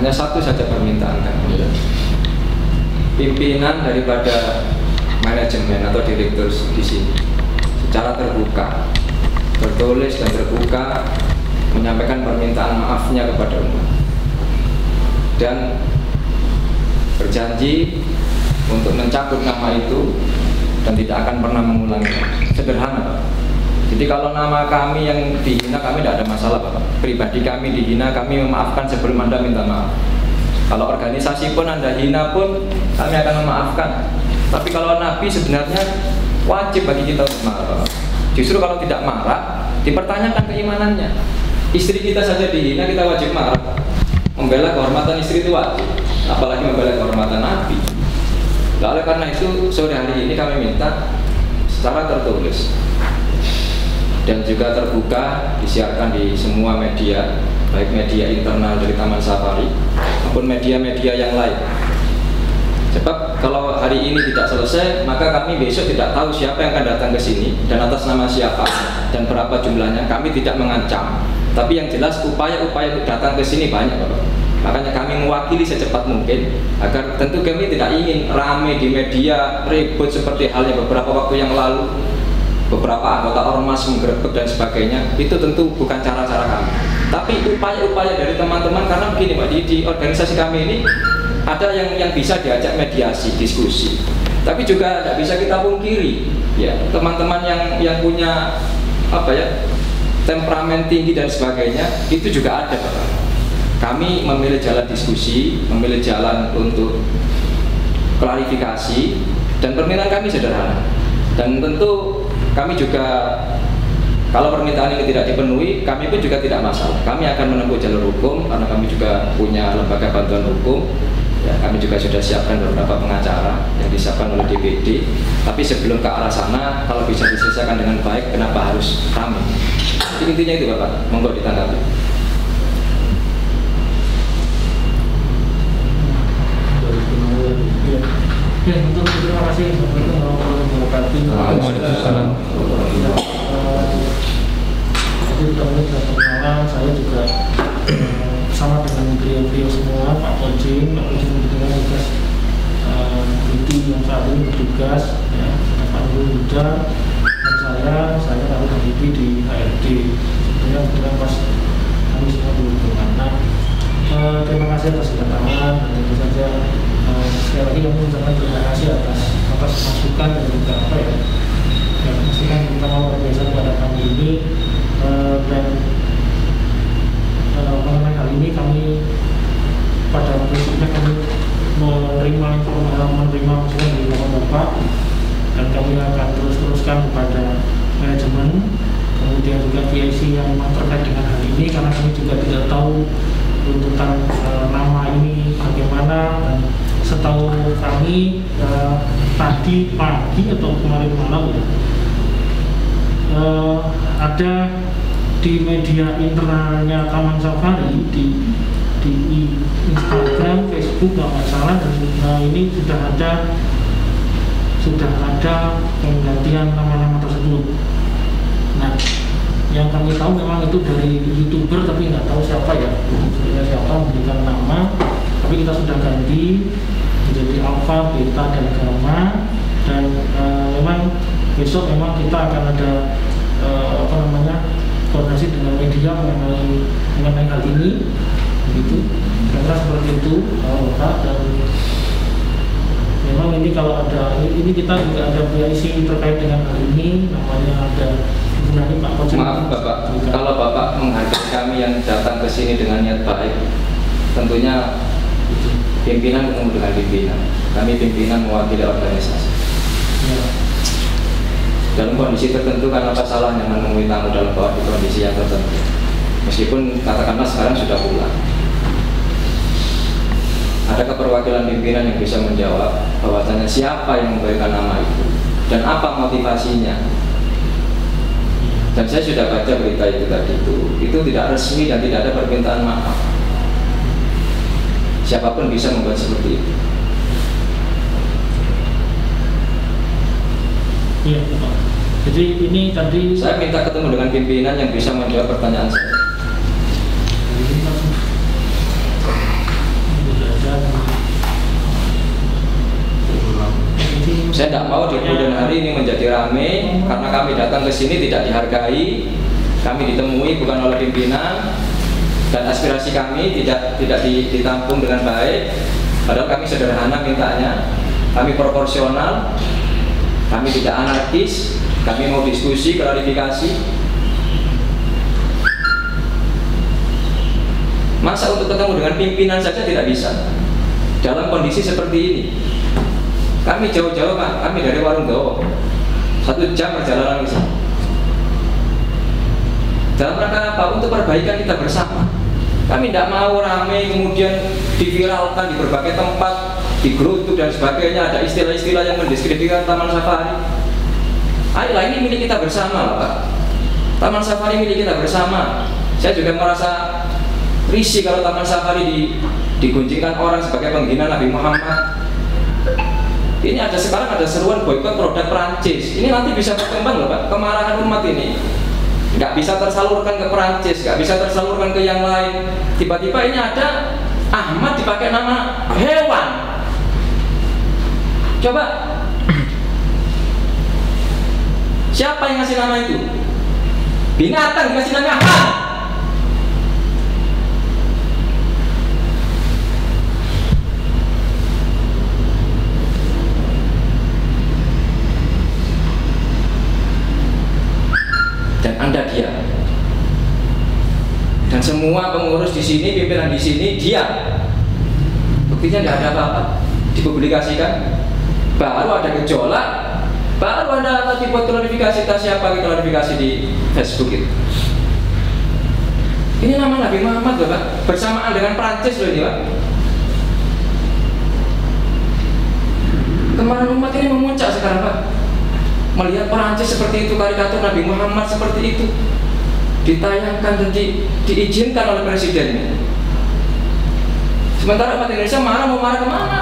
Hanya satu saja permintaan kami. Pimpinan daripada manajemen atau direktur di sini secara terbuka, tertulis dan terbuka menyampaikan permintaan maafnya kepada umat dan berjanji untuk mencabut nama itu dan tidak akan pernah mengulangi. Sederhana. Jadi kalau nama kami yang dihina, kami tidak ada masalah Pak. Pribadi kami dihina, kami memaafkan sebelum Anda minta maaf. Kalau organisasi pun Anda hina pun, kami akan memaafkan. Tapi kalau Nabi sebenarnya wajib bagi kita untuk marah. Justru kalau tidak marah, dipertanyakan keimanannya. Istri kita saja dihina, kita wajib marah. Membela kehormatan istri itu wajib, apalagi membela kehormatan Nabi. Lalu karena itu sore hari ini kami minta secara tertulis dan juga terbuka disiarkan di semua media, baik media internal dari Taman Safari maupun media-media yang lain. Sebab kalau hari ini tidak selesai, maka kami besok tidak tahu siapa yang akan datang ke sini dan atas nama siapa dan berapa jumlahnya. Kami tidak mengancam, tapi yang jelas upaya-upaya untuk datang ke sini banyak Bapak. Makanya kami mewakili secepat mungkin agar tentu kami tidak ingin rame di media, ribut seperti halnya beberapa waktu yang lalu. Beberapa anggota ormas menggerebek dan sebagainya, itu tentu bukan cara-cara kami. Tapi upaya-upaya dari teman-teman, karena begini Pak, di organisasi kami ini ada yang bisa diajak mediasi, diskusi. Tapi juga tidak bisa kita pungkiri, ya teman-teman yang punya apa ya temperamen tinggi dan sebagainya, itu juga ada Pak. Kami memilih jalan diskusi, memilih jalan untuk klarifikasi, dan permintaan kami sederhana. Dan tentu kami juga kalau permintaan ini tidak dipenuhi, kami pun juga tidak masalah. Kami akan menempuh jalur hukum karena kami juga punya lembaga bantuan hukum. Ya, kami juga sudah siapkan beberapa pengacara yang disiapkan oleh DPD. Tapi sebelum ke arah sana, kalau bisa diselesaikan dengan baik, kenapa harus kami? Jadi intinya itu Bapak, monggo ditanggapi. Ya, untuk terima kasih Assalamualaikum warahmatullahi wabarakatuh. Jadi teman-teman perkenalan, saya juga sama dengan beliau semua, Pak Kojing dengan tugas BT yang saat ini bertugas, ya, Pak Yuda dan saya lalu BT di HRD. Sebenarnya kebetulan pas kami semua berhubungan. Terima kasih atas kedatangan dan tentu saja sekali lagi kami mengucapkan terima kasih atas masukan dan juga apa ya masukan kita mau biasa kepada kami ini dan mengenai hal ini kami pada prinsipnya kami menerima masukan dari Bapak dan kami akan teruskan kepada manajemen, kemudian juga PIC yang memang terkait dengan hal ini karena kami juga tidak tahu tuntutan nama ini bagaimana. Dan setahu kami tadi pagi atau kemarin malam ya ada di media internalnya Taman Safari di Instagram, Facebook nggak masalah, dan ini sudah ada penggantian nama-nama tersebut. Nah, yang kami tahu memang itu dari YouTuber tapi nggak tahu siapa ya, sebenarnya siapa memberikan nama. Tapi kita sudah ganti menjadi Alpha, Beta, dan Gamma. Dan memang besok memang kita akan ada koordinasi dengan media mengenai hal ini, begitu. Kira-kira seperti itu, Bapak. Dan memang ini kalau ada ini kita juga ada PIC terkait dengan hal ini, namanya ada nanti Pak Kojeng. Maaf Bapak, kalau Bapak menghargai kami yang datang ke sini dengan niat baik, tentunya pimpinan ketemu dengan pimpinan. Kami pimpinan mewakili organisasi. Ya. Dalam kondisi tertentu kan apa salahnya menemui tamu dalam kondisi yang tertentu. Meskipun katakanlah sekarang sudah pulang. Adakah perwakilan pimpinan yang bisa menjawab bahwasanya siapa yang memberikan nama itu dan apa motivasinya? Dan saya sudah baca berita itu tadi itu tidak resmi dan tidak ada permintaan maaf. Siapapun bisa membuat seperti itu. Iya, Pak. Jadi ini tadi saya minta ketemu dengan pimpinan yang bisa menjawab pertanyaan saya. Saya tidak mau di kemudian hari ini menjadi rame karena kami datang ke sini tidak dihargai, kami ditemui bukan oleh pimpinan, dan aspirasi kami tidak ditampung dengan baik. Padahal kami sederhana mintanya, kami proporsional, kami tidak anarkis, kami mau diskusi, klarifikasi. Masa untuk ketemu dengan pimpinan saja tidak bisa dalam kondisi seperti ini? Kami jauh-jauh Pak, kami dari Warung Gawo, 1 jam perjalanan ke sini. Dalam rangka apa? Untuk perbaikan kita bersama. Kami tidak mau ramai kemudian diviralkan di berbagai tempat, di grup dan sebagainya. Ada istilah-istilah yang mendiskreditkan Taman Safari. Ayolah, ini milik kita bersama Pak. Taman Safari milik kita bersama. Saya juga merasa risih kalau Taman Safari digunjingkan orang sebagai penghina Nabi Muhammad. Ini sekarang ada seruan boikot produk Perancis. Ini nanti bisa berkembang loh Pak. Kemarahan umat ini nggak bisa tersalurkan ke Perancis, nggak bisa tersalurkan ke yang lain. Tiba-tiba ini ada Ahmad dipakai nama hewan. Coba, siapa yang ngasih nama itu? Binatang dikasih nama Ahmad. Dan Anda diam. Dan semua pengurus di sini, pimpinan di sini diam. Buktinya tidak ada apa-apa. Dipublikasikan, baru ada gejolak, baru ada tadi buat klarifikasi. Siapa klarifikasi di Facebook itu? Ini nama Nabi Muhammad loh Pak, bersamaan dengan Prancis loh ini Pak. Kemarahan umat ini memuncak sekarang Pak. Melihat Perancis seperti itu, karikatur Nabi Muhammad seperti itu ditayangkan dan diizinkan oleh presiden. Sementara umat Indonesia marah, mau marah kemana?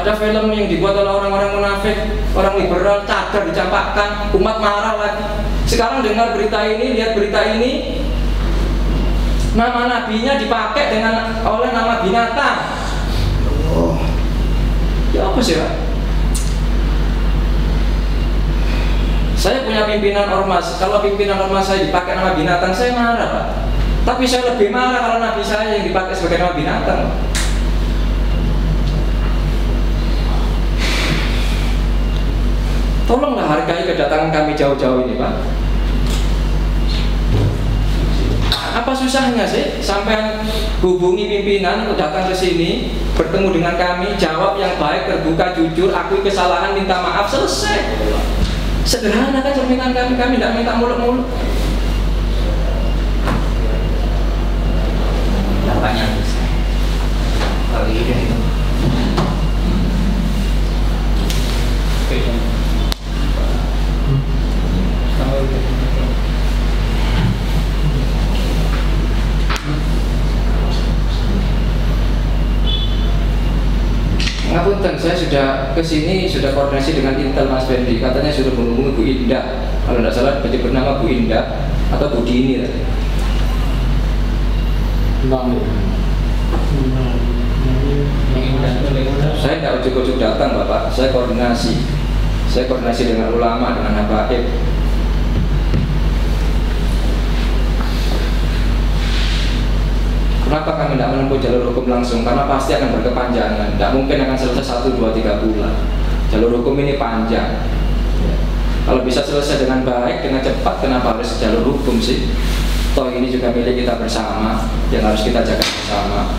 Ada film yang dibuat oleh orang-orang munafik, orang liberal, cadar dicampakkan, umat marah lagi. Sekarang dengar berita ini, lihat berita ini, nama nabinya dipakai oleh nama binatang. Ya apa sih Pak? Saya punya pimpinan ormas. Kalau pimpinan ormas saya dipakai nama binatang, saya marah Pak. Tapi saya lebih marah kalau nabi saya yang dipakai sebagai nama binatang. Tolonglah hargai kedatangan kami jauh-jauh ini Pak. Apa susahnya sih sampai hubungi pimpinan untuk datang ke sini, bertemu dengan kami, jawab yang baik, terbuka, jujur, akui kesalahan, minta maaf, selesai. Sederhana kan permintaan kami tidak minta muluk-muluk. Tidak banyak kalau itu. Ngapunten, saya sudah kesini, sudah koordinasi dengan Intel Mas Fendi, katanya sudah menghubungi Bu Indah. Kalau tidak salah baca bernama Bu Indah atau Bu Dini tadi. Saya tidak ujuk-ujuk datang Bapak, saya koordinasi dengan ulama, dengan habaib. Kenapa kami tidak menempuh jalur hukum langsung? Karena pasti akan berkepanjangan. Tidak mungkin akan selesai 1, 2, 3 bulan. Jalur hukum ini panjang. Kalau bisa selesai dengan baik, dengan cepat, kenapa harus jalur hukum sih? Toh ini juga milik kita bersama, yang harus kita jaga bersama.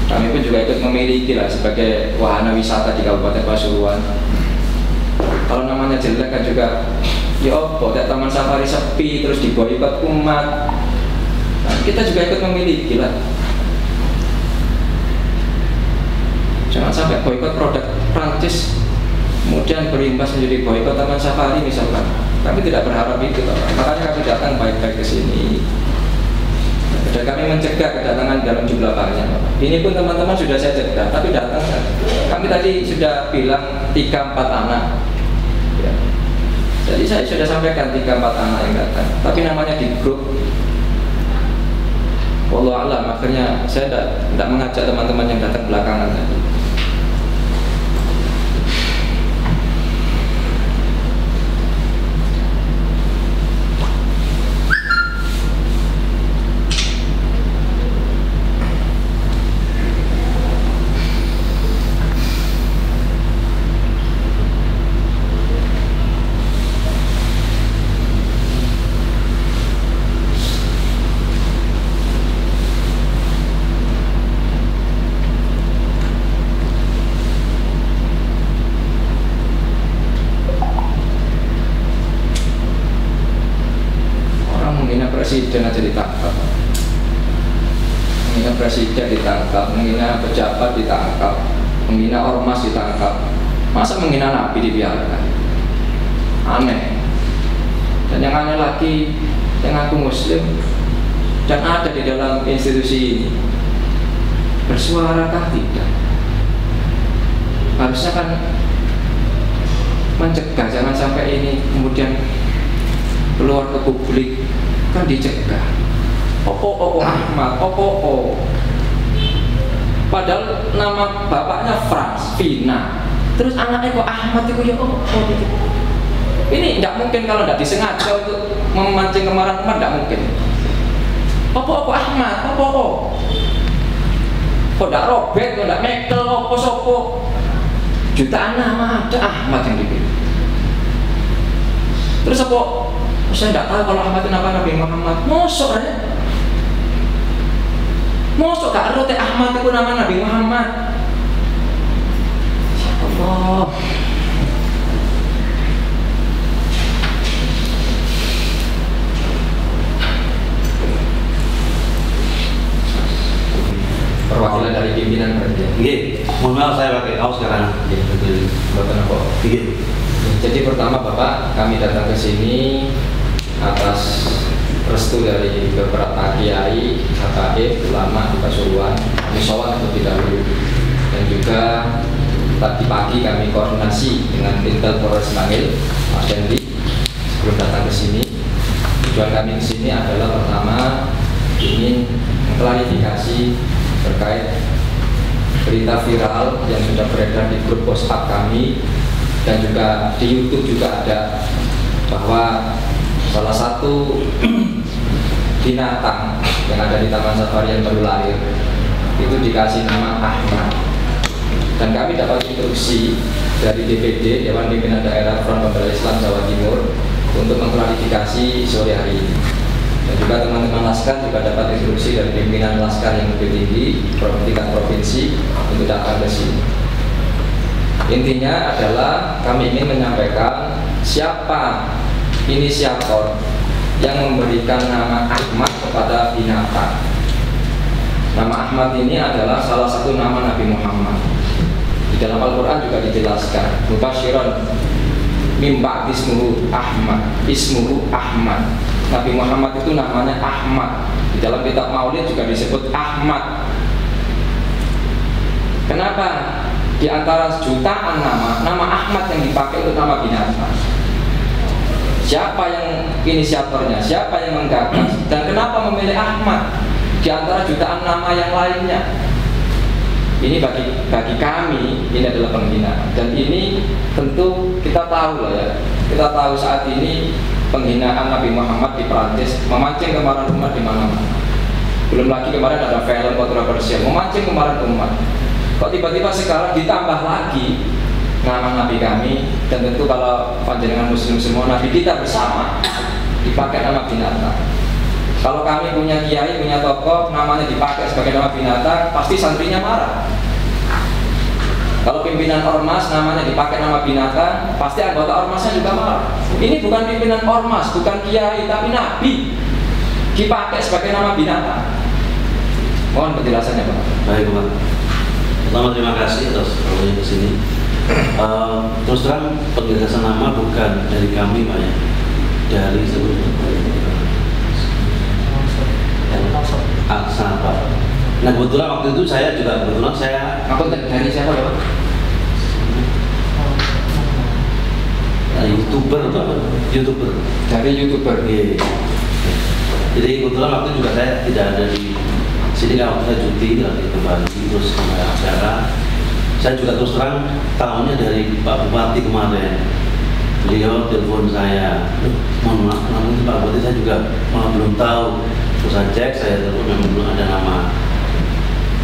Kami pun juga ikut memiliki lah sebagai wahana wisata di Kabupaten Pasuruan. Kalau namanya jelek kan juga, ya opo, Taman Safari sepi terus diboikot umat. Nah, kita juga ikut memiliki lah. Jangan sampai boikot produk Prancis kemudian berimbas menjadi boikot Taman Safari misalkan. Kami tidak berharap itu, makanya kami datang baik-baik ke sini. Dan kami mencegah kedatangan dalam jumlah banyak. Ini pun teman-teman sudah saya cegah, tapi datang. Kami tadi sudah bilang 3-4 anak. Ya. Jadi saya sudah sampaikan 3-4 anak yang datang. Tapi namanya di grup Wallahu a'lam, akhirnya saya tidak mengajak teman-teman yang datang belakangan tadi. Presiden aja ditangkap, menghina presiden ditangkap, menghina pejabat ditangkap, menghina ormas ditangkap, masa menghina Nabi dibiarkan? Aneh. Dan yang aneh lagi, yang aku Muslim dan ada di dalam institusi ini, bersuarakah tidak? Harusnya kan mencegah, jangan sampai ini kemudian keluar ke publik, kan dicegah. Opo Ahmad, opo. Padahal nama bapaknya Frans, Vina. Terus anaknya kok Ahmad itu ya opo gitu. Ini tidak mungkin kalau tidak disengaja untuk memancing kemarahan umat, tidak mungkin. Opo Ahmad, opo. Kok tidak Robert, kok tidak Michael, opo sopo. Jutaan nama ada Ahmad yang dipilih. Terus apa? Saya tidak tahu kalau Ahmad itu nama Nabi Muhammad. Mosok ya? Mosok gak ada Ahmad itu nama Nabi Muhammad. Ya Allah. Perwakilan dari pimpinan berarti. Iya, mohon maaf saya pakai kaos sekarang. Iya, betul. Bapak apa? Iya. Jadi pertama Bapak, kami datang ke sini atas restu dari beberapa kiai, habaib, ulama di Pasuruan, kami sholat terlebih dahulu. Dan juga tadi pagi kami koordinasi dengan Intel Polres Bangil, Mas Hendy, sebelum datang ke sini. Tujuan kami ke sini adalah pertama ingin mengklarifikasi terkait berita viral yang sudah beredar di grup WhatsApp kami dan juga di YouTube juga ada, bahwa salah satu binatang yang ada di Taman Safari yang baru lahir itu dikasih nama Ahmad. Dan kami dapat instruksi dari DPD, Dewan Pimpinan Daerah Front Pembela Islam Jawa Timur, untuk mengklarifikasi sore hari ini. Dan juga teman-teman Laskar juga dapat instruksi dari pimpinan Laskar yang lebih tinggi, tingkat provinsi, untuk datang ke sini. Intinya adalah kami ingin menyampaikan siapa inisiator yang memberikan nama Ahmad kepada binatang. Nama Ahmad ini adalah salah satu nama Nabi Muhammad. Di dalam Al-Quran juga dijelaskan, Mubasyiron mimba ismuhu Ahmad, ismuhu Ahmad. Nabi Muhammad itu namanya Ahmad. Di dalam kitab Maulid juga disebut Ahmad. Kenapa? Di antara jutaan nama Ahmad yang dipakai untuk nama binatang. Siapa yang inisiatornya? Siapa yang menggagas? Dan kenapa memilih Ahmad di antara jutaan nama yang lainnya? Ini bagi kami ini adalah penghinaan. Dan ini tentu kita tahu lah ya. Kita tahu saat ini penghinaan Nabi Muhammad di Perancis memancing kemarahan umat di mana-mana. Belum lagi kemarin ada film kontroversial memancing kemarahan umat. Kok tiba-tiba sekarang ditambah lagi nama Nabi kami, dan tentu kalau panjenengan Muslim semua, Nabi kita bersama dipakai nama binatang. Kalau kami punya kiai, punya tokoh, namanya dipakai sebagai nama binatang, pasti santrinya marah. Kalau pimpinan ormas namanya dipakai nama binatang, pasti anggota ormasnya juga marah. Ini bukan pimpinan ormas, bukan kiai, tapi Nabi dipakai sebagai nama binatang. Mohon penjelasannya Pak. Baik Pak. Pertama terima kasih atas waktunya ke sini. Terus terang penggagasan nama bukan dari kami Pak ya, dari Aksa Pak. Nah kebetulan waktu itu saya juga Aku dari siapa ya Pak? YouTuber Pak, YouTuber. Dari YouTuber. Iya. Jadi kebetulan waktu itu juga saya tidak ada di sini kalau saya cuti lagi ke Bali terus ada acara. Saya juga terus terang tahunya dari Pak Bupati kemarin. Beliau telepon saya, mohon maaf, namun Pak Bupati saya juga belum tahu. Terus saya cek, saya telepon memang belum ada nama,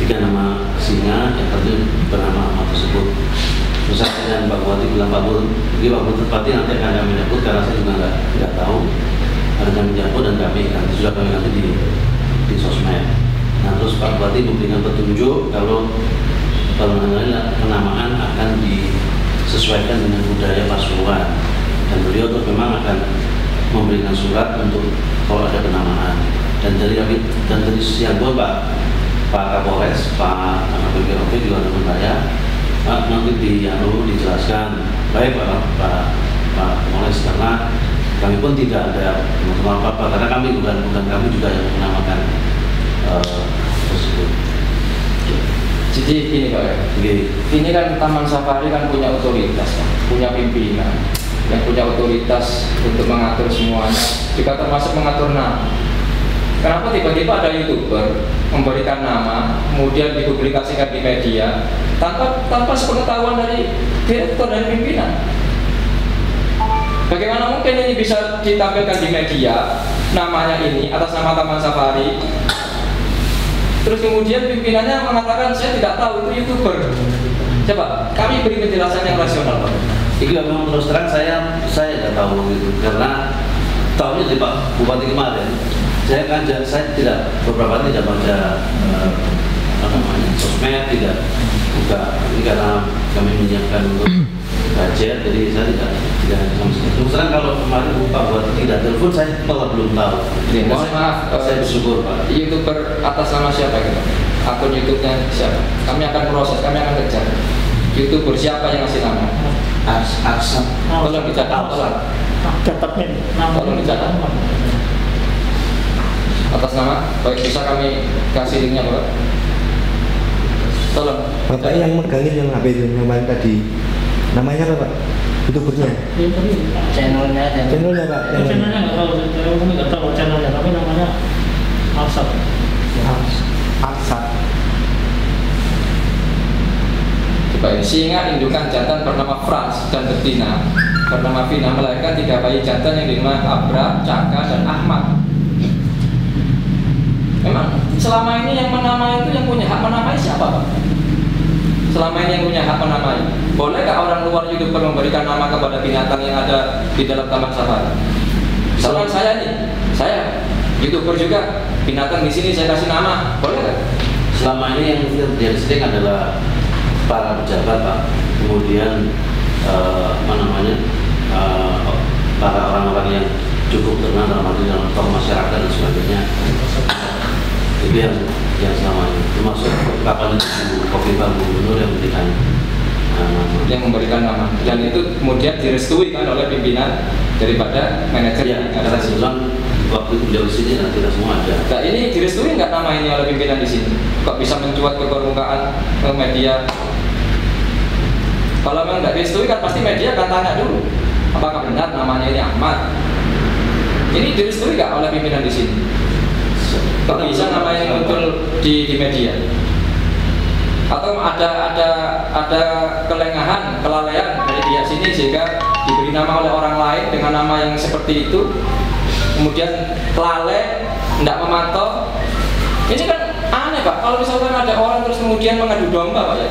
3 nama singa yang tentu bernama nama tersebut. Terus saya dan Pak Bupati bilang, Pak Bupati nanti akan kami jemput karena saya juga nggak tahu. Ada kami jemput dan kami sudah kami nanti di sosmed. Nah terus Pak Bupati memberikan petunjuk kalau penamaan akan disesuaikan dengan budaya Pasuruan, dan beliau terus memang akan memberikan surat untuk kalau ada penamaan. Dan dari siang pun Pak Kapolres, Pak BPOP juga teman saya, nanti dijelaskan baik Pak Kapolres, karena kami pun tidak ada apa-apa, karena kami bukan kami juga yang menamakan tersebut. Jadi ini Pak ya, ini kan Taman Safari kan punya otoritas, punya pimpinan yang punya otoritas untuk mengatur semuanya, juga termasuk mengatur nama. Kenapa tiba-tiba ada YouTuber memberikan nama, kemudian dipublikasikan di media tanpa sepengetahuan dari direktur dan pimpinan? Bagaimana mungkin ini bisa ditampilkan di media, namanya ini atas nama Taman Safari, terus kemudian pimpinannya mengatakan saya tidak tahu itu YouTuber? Coba kami beri penjelasan yang rasional Pak. Ini memang terus terang saya tidak tahu gitu, karena tahunya dari Pak Bupati kemarin. Saya tidak beberapa kali tidak baca sosmed, tidak buka ini karena kami menyiapkan untuk budget, jadi saya tidak sama sekali. Terus terang kalau kemarin Pak Bupati tidak telepon, saya malah belum tahu. Mohon maaf, saya bersyukur Pak. YouTuber atas nama siapa gitu? Akun YouTube-nya siapa? Kami akan proses, kami akan kejar. YouTuber siapa yang ngasih nama? Aksam. Tolong dicatat, tolong dicatat. Atas nama, baik bisa kami kasih linknya Pak. Tolong. Bapak yang megangin yang apa itu yang paling tadi, namanya apa Pak? YouTubernya? Channelnya Pak. Channelnya nggak tahu channelnya, tapi namanya Alsat. Coba ini, singa indungan jantan bernama Franz dan betina bernama Vina melahirkan 3 bayi jantan yang dinamakan Abra, Caka, dan Ahmad. Memang selama ini yang menamai itu yang punya hak menamai siapa Pak? Selama ini yang punya hak menamai, bolehkah orang luar YouTuber memberikan nama kepada binatang yang ada di dalam Taman Safari? Misalkan saya nih, saya YouTuber juga, binatang di sini saya kasih nama, boleh nggak? Selama ini yang terjadi sering adalah para pejabat Pak, kemudian para orang-orang yang cukup terkenal dalam tokoh masyarakat dan sebagainya. Itu yang selama ini, termasuk kapan itu Khofifah Gubernur yang memberikan nama, dan itu kemudian direstui kan oleh pimpinan daripada manajer ya, karena sebelum waktu beliau di sini tidak semua ada. Nah ini direstui nggak nama ini oleh pimpinan di sini? Kok bisa mencuat ke permukaan media? Kalau memang nggak direstui kan pasti media akan tanya dulu, apakah benar namanya ini Ahmad? Ini direstui nggak oleh pimpinan di sini? Kok bisa namanya muncul di media? Atau ada kelengahan, kelalaian dari pihak sini sehingga diberi nama oleh orang lain dengan nama yang seperti itu, kemudian lalai, tidak memantau. Ini kan aneh Pak, kalau misalkan ada orang terus kemudian mengadu domba Pak ya.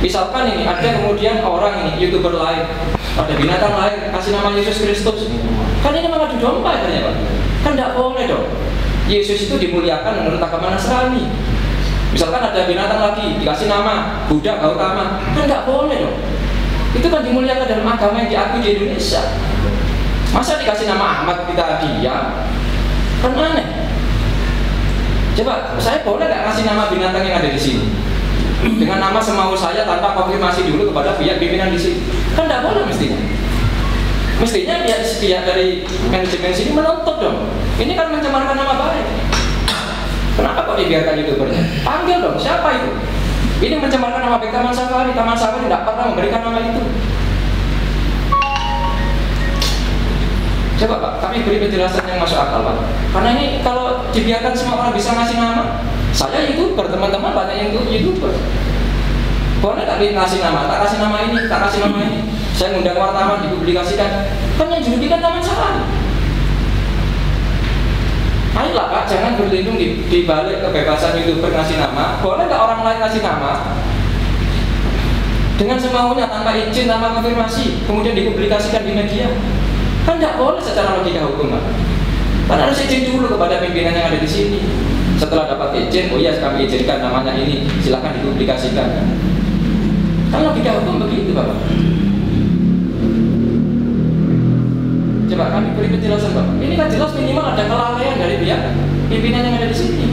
Misalkan ini ada kemudian orang ini, YouTuber lain, ada binatang lain, kasih nama Yesus Kristus. Kan ini mengadu domba katanya Pak. Kan tidak boleh dong. Yesus itu dimuliakan menurut agama Nasrani. Misalkan ada binatang lagi dikasih nama Buddha, Gautama, kan nggak boleh dong. Itu kan dimuliakan dalam agama yang diakui di Indonesia. Masa dikasih nama Ahmad kita diam? Kan aneh. Coba saya boleh nggak kasih nama binatang yang ada di sini dengan nama semau saya tanpa konfirmasi dulu kepada pihak pimpinan di sini? Kan nggak boleh mestinya. Mestinya pihak dari manajemen sini menuntut dong. Ini kan mencemarkan nama baik. Kenapa kok dibiarkan YouTubernya? Panggil dong, siapa itu? Ini mencemarkan nama baik Taman Safari. Taman Safari tidak pernah memberikan nama itu. Coba Pak, kami beri penjelasan yang masuk akal Pak. Karena ini kalau dibiarkan semua orang bisa ngasih nama, saya YouTuber, teman-teman banyak yang YouTuber. Boleh tak ngasih nama, tak kasih nama ini, tak kasih nama ini. Saya ngundang wartawan, dipublikasikan. Kan yang dirugikan Taman Safari. Ayolah Pak, jangan berlindung di balik kebebasan YouTuber ngasih nama. Boleh nggak orang lain ngasih nama? Dengan semaunya, tanpa izin, tanpa konfirmasi, kemudian dipublikasikan di media. Kan tidak boleh secara logika hukum Pak. Kan harus izin dulu kepada pimpinan yang ada di sini. Setelah dapat izin, oh iya kami izinkan namanya ini, silakan dipublikasikan. Kan logika hukum begitu Bapak. Coba kami beri penjelasan Bapak. Ini kan jelas minimal ada kelalaian dari pihak pimpinan yang ada di sini.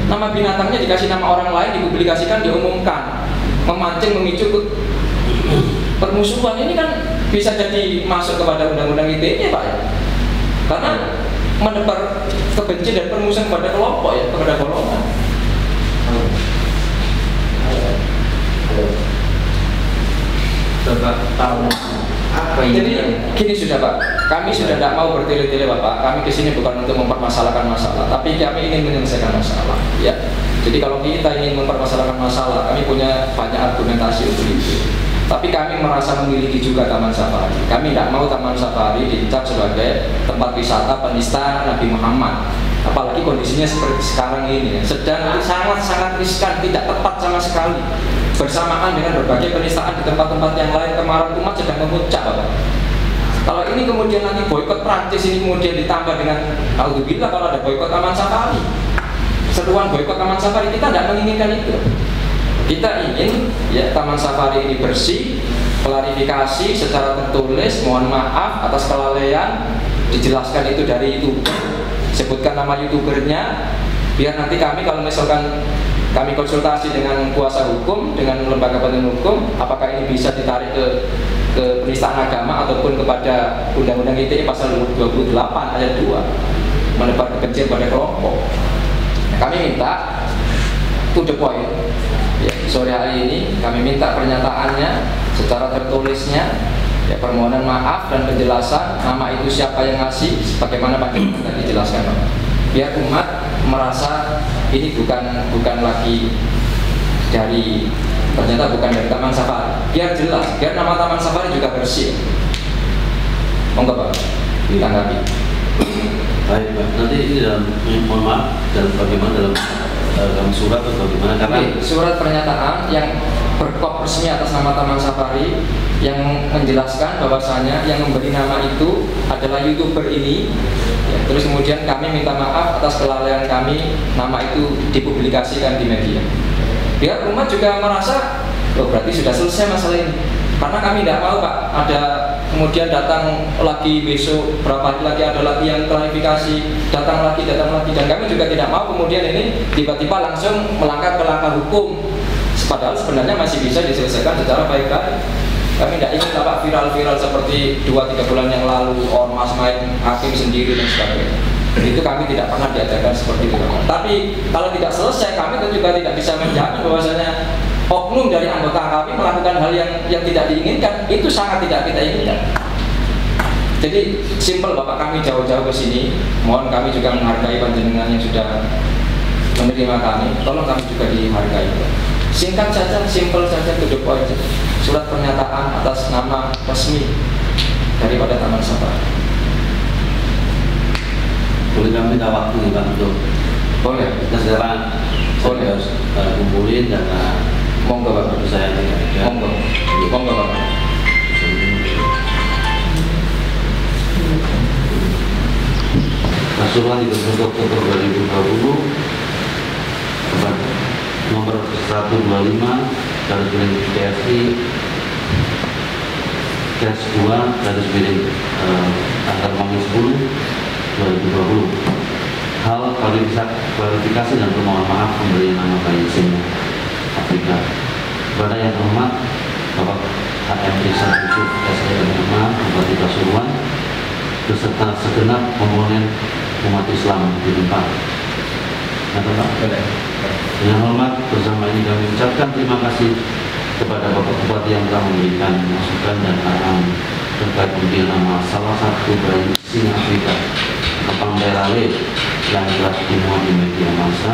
Nama binatangnya dikasih nama orang lain, dipublikasikan, diumumkan, memancing, memicu permusuhan. Ini kan bisa jadi masuk kepada undang-undang ITE Pak ya. Karena menebar kebencian dan permusuhan kepada kelompok ya, kepada golongan. Bapak tahu apa ini? Jadi gini sudah Pak, kami sudah tidak mau bertele-tele Bapak. Kami kesini bukan untuk mempermasalahkan masalah, tapi kami ingin menyelesaikan masalah. Ya. Jadi kalau kita ingin mempermasalahkan masalah, kami punya banyak argumentasi untuk itu. Tapi kami merasa memiliki juga Taman Safari. Kami tidak mau Taman Safari dicap sebagai tempat wisata penista Nabi Muhammad. Apalagi kondisinya seperti sekarang ini, sedang sangat-sangat riskan, tidak tepat sama sekali. Bersamaan dengan berbagai penistaan di tempat-tempat yang lain, kemarahan umat sedang memuncak Bapak. Kalau ini kemudian nanti boikot Prancis ini kemudian ditambah dengan alhamdulillah kalau ada boikot Taman Safari. Seruan boikot Taman Safari, kita tidak menginginkan itu. Kita ingin ya Taman Safari ini bersih, klarifikasi secara tertulis, mohon maaf atas kelalaian, dijelaskan itu dari YouTuber, sebutkan nama YouTubernya, biar nanti kami kalau misalkan kami konsultasi dengan kuasa hukum, dengan lembaga bantuan hukum, apakah ini bisa ditarik ke penistaan agama ataupun kepada Undang-Undang ITE pasal 28 ayat 2, menebar kebencian pada kelompok. Nah, kami minta to the point. Ya, sore hari ini kami minta pernyataannya secara tertulisnya, ya, permohonan maaf dan penjelasan nama itu siapa yang ngasih, bagaimana Pak tadi dijelaskan Pak. Biar umat merasa ini bukan lagi dari, ternyata bukan dari Taman Safari. Biar jelas, biar nama Taman Safari juga bersih. Monggo Pak, ditanggapi. Baik Pak, nanti ini dalam, mohon maaf, dalam bagaimana dalam surat atau bagaimana? Karena surat pernyataan yang berkop resmi atas nama Taman Safari yang menjelaskan bahwasanya yang memberi nama itu adalah YouTuber ini. Ya, terus kemudian kami minta maaf atas kelalaian kami, nama itu dipublikasikan di media. Biar umat juga merasa, oh berarti sudah selesai masalah ini. Karena kami tidak mau Pak, ada kemudian datang lagi besok, berapa hari lagi ada lagi yang klarifikasi, datang lagi, dan kami juga tidak mau kemudian ini tiba-tiba langsung melangkah ke langkah hukum. Padahal sebenarnya masih bisa diselesaikan secara baik-baik. Kami tidak ingin Pak viral-viral seperti 2-3 bulan yang lalu, ormas main hakim sendiri dan sebagainya. Itu kami tidak pernah diajarkan seperti itu. Tapi kalau tidak selesai, kami juga tidak bisa menjamin bahwasanya oknum dari anggota kami melakukan hal yang tidak diinginkan. Itu sangat tidak kita inginkan. Jadi simpel Bapak, kami jauh-jauh ke sini. Mohon kami juga menghargai panjenengan yang sudah menerima kami. Tolong kami juga dihargai. Singkat saja, simpel saja, to the point. Surat pernyataan atas nama resmi daripada Taman Safari. boleh kami minta waktu nih Pak untuk Boleh. kita sekarang Boleh. harus kumpulin karena Monggo Bapak. saya tidak ada. Monggo. Monggo Bapak. Pasuruan 31 Oktober 2020 nomor 125 garis miring PSI garis 2 garis miring tanggal 10 2020. Hal klarifikasi dan permohonan maaf memberi nama bayi semua Afrika kepada yang terhormat Bapak HM Rizal Yusuf SDMMA Bupati Pasuruan beserta segenap komponen umat Islam di tempat. Dengan hormat bersama ini kami ucapkan terima kasih kepada Bapak Bupati yang telah memberikan masukan dan arahan terkait pemberian nama salah satu bayi singa Afrika Kepang Terale yang telah dimuat di media massa,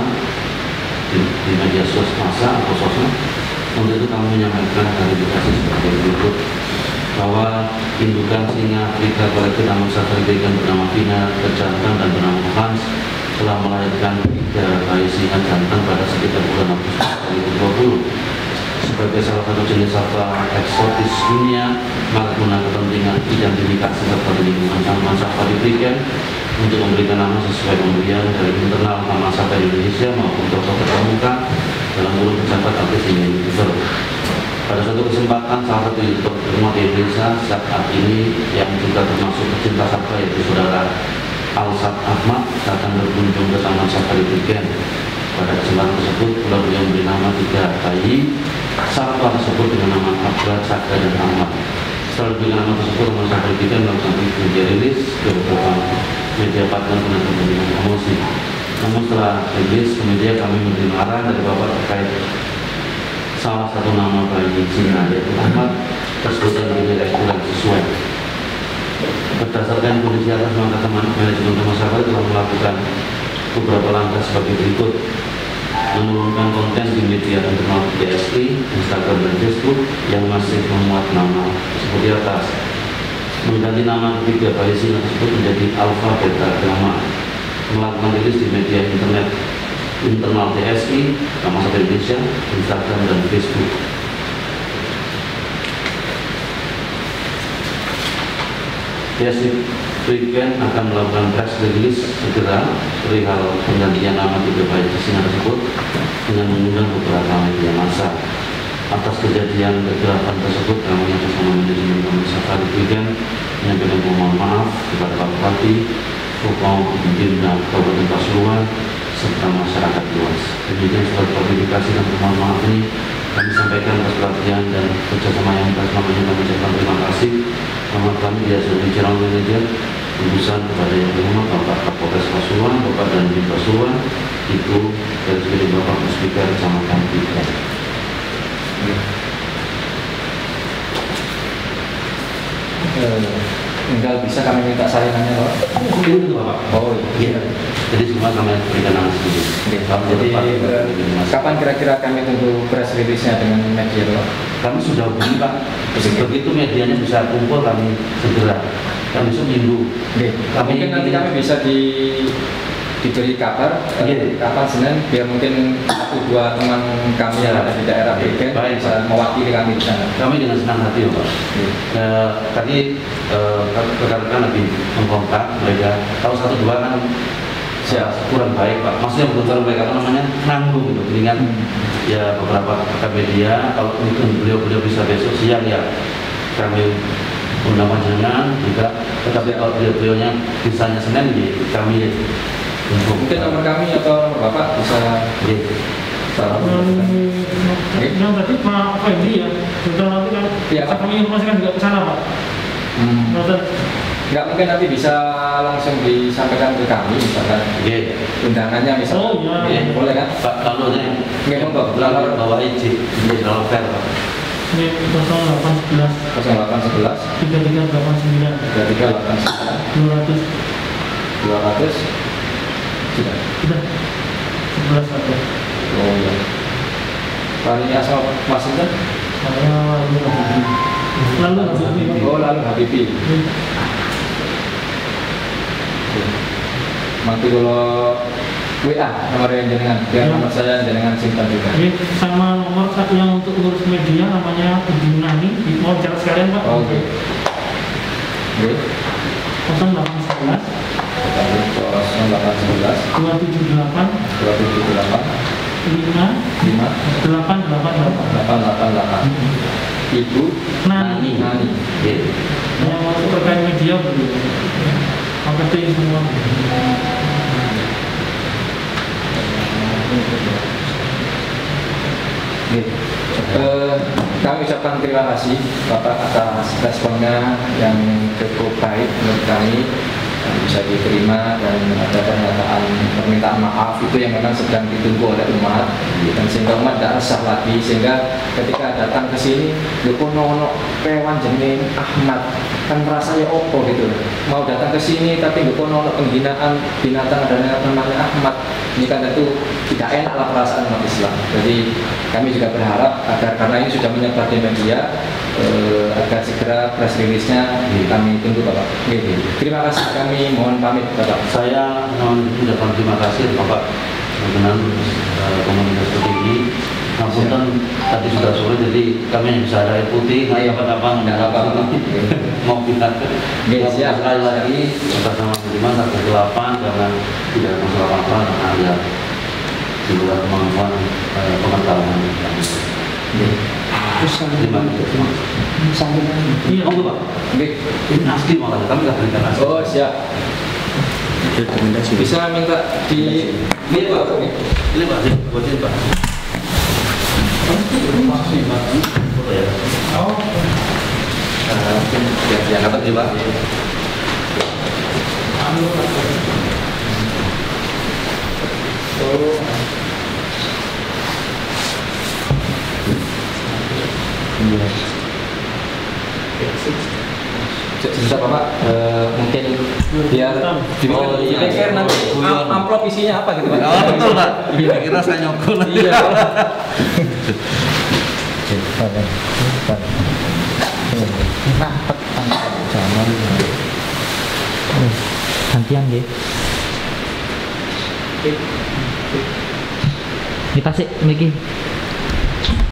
di media massa atau sosmed. Untuk itu kami menyampaikan klarifikasi sebagai berikut, bahwa indukan singa Afrika Collected Among Safari Vegan bernama Vina terjantan dan bernama Hans telah melahirkan 3 bayi singa jantan pada sekitar bulan Agustus 2020. Sebagai salah satu jenis satwa eksotis dunia, maka guna kepentingan identifikasi serta lingkungan Taman Safari Vegan untuk memberikan nama sesuai pemberian dari internal Taman Safari Indonesia maupun tokoh terkemuka dalam kurung pejabat artis hingga youtuber. Pada suatu kesempatan, salah satu youtuber terkenal di Indonesia saat ini yang juga termasuk pecinta satwa yaitu saudara Alsat Ahmad datang berkunjung ke Taman Safari Vegan. Pada kesempatan tersebut, beliau memberi nama 3 bayi satwa tersebut dengan nama Abra, Caka, dan Ahmad. Setelah diberikan nama tersebut, Taman Safari Vegan melakukan media rilis ke beberapa media partner dengan kepentingan promosi. Namun setelah rilis ke media, kami menerima arahan dari Bapak terkait salah satu nama bayi singa yaitu Ahmad tersebut yang tidak kurang sesuai. Berdasarkan kondisi atas, maka manajemen Taman Safari telah melakukan beberapa langkah sebagai berikut: menurunkan konten di media internal DSI, Instagram dan Facebook yang masih memuat nama seperti atas, mengganti nama 3 bayi singa tersebut menjadi Alpha, Beta, Gamma, melakukan rilis di media internet internal DSI, Taman Safari Indonesia, Instagram dan Facebook. DSI Vegan akan melakukan press release segera perihal penggantian nama 3 bayi singa tersebut dengan mengundang beberapa media massa. Atas kejadian kegelapan tersebut, kami atas nama manajemen Taman Safari Vegan menyampaikan mohon maaf kepada Pak Bupati, Forkopimda Kabupaten Pasuruan serta masyarakat luas. Demikian surat klarifikasi dan mohon maaf ini kami sampaikan atas perhatian dan kerjasama yang atas namanya kami ucapkan terima kasih. Selamat kami biasa di General Manager Tembusan kepada yang terhormat Bapak Kapolres Pasuruan, Bapak dan Ibu Pasuruan, itu dari segi Bapak Muspika Kecamatan Vegan. Tinggal bisa kami minta saringannya Pak. Itu Bapak. Oh iya. Jadi semua kami berikan langsung. Jadi kapan kira-kira kami tunggu press release-nya dengan media Pak? Kami sudah hubungi Pak. Begitu medianya bisa kumpul kami segera. Kami besok minggu. Mungkin nanti kami bisa diberi kabar kapan Senin biar mungkin 1-2 teman kami yang ada di daerah Vegan bisa mewakili kami di sana. Kami dengan senang hati Pak. Tadi rekan-rekan lagi mengkontak mereka, tahu 1-2 kan kurang baik Pak. Maksudnya betul mereka namanya nanggung gitu, dengan ya beberapa media. Kalau mungkin beliau bisa besok siang ya kami undang panjangan juga. Tetapi kalau beliaunya bisanya Senin ya kami mungkin nomor kami atau Bapak bisa yang tadi Pak Fendi ya, sudah nanti kan kami informasikan juga ke sana Pak. Nggak mungkin nanti bisa langsung disampaikan ke kami misalkan undangannya misalnya. Boleh kan Pak? Kalau nggak monggo bawa izin menjadi fair Pak. Ini 0811 3389 200 sudah 11 ada. Oh iya. Pak ini asal Washington? Saya lalu Habibie. Oh lalu Habibie. Nanti kalau WA nomor yang jenengan, nomor saya jenengan simpan juga. Sama nomor satu yang untuk urus media namanya Ibu Nani, mau jalan sekalian Pak. Oke. 0811 0811 278 888 Ibu Nani. Yang masuk terkait media beliau. Marketing semua. Kami ucapkan terima kasih Bapak atas responnya yang cukup baik menurut kami, bisa diterima dan ada pernyataan permintaan maaf itu yang memang sedang ditunggu oleh umat, dan sehingga umat tidak resah lagi, sehingga ketika datang ke sini yo kono kewan jeneng Ahmad kan rasanya opo gitu, mau datang ke sini tapi kono penghinaan binatang ada namanya Ahmad, ini kan tentu tidak enak lah perasaan umat Islam. Jadi kami juga berharap agar karena ini sudah menyebar di media, agar segera press release-nya kami tunggu Bapak. Terima kasih, kami mohon pamit Bapak. Saya mengucapkan terima kasih Bapak berkenan komunitas seperti ini. Namun kan tadi sudah sore, jadi kami hanya bisa ada air putih, kapan-kapan Tidak apa-apa. mau pindah ke Siap. sekali lagi atas nama Budiman tak kegelapan karena tidak ada masalah apa-apa, karena ada di luar kemampuan pengetahuan. Terima kasih. Iya. Monggo Pak. Ini asli malah kami nggak berikan asli. Oh siap. Bisa minta di Ini Pak. Ini Pak, buatin Pak. Foto ya. Oh, mungkin Ya, dapat ya Pak. anu, bisa Bapak mungkin biar dipikir nanti amplop isinya apa gitu Pak. Oh betul Pak. Kira saya nyokol. Iya. Gantian nggih. Dipasik mriki.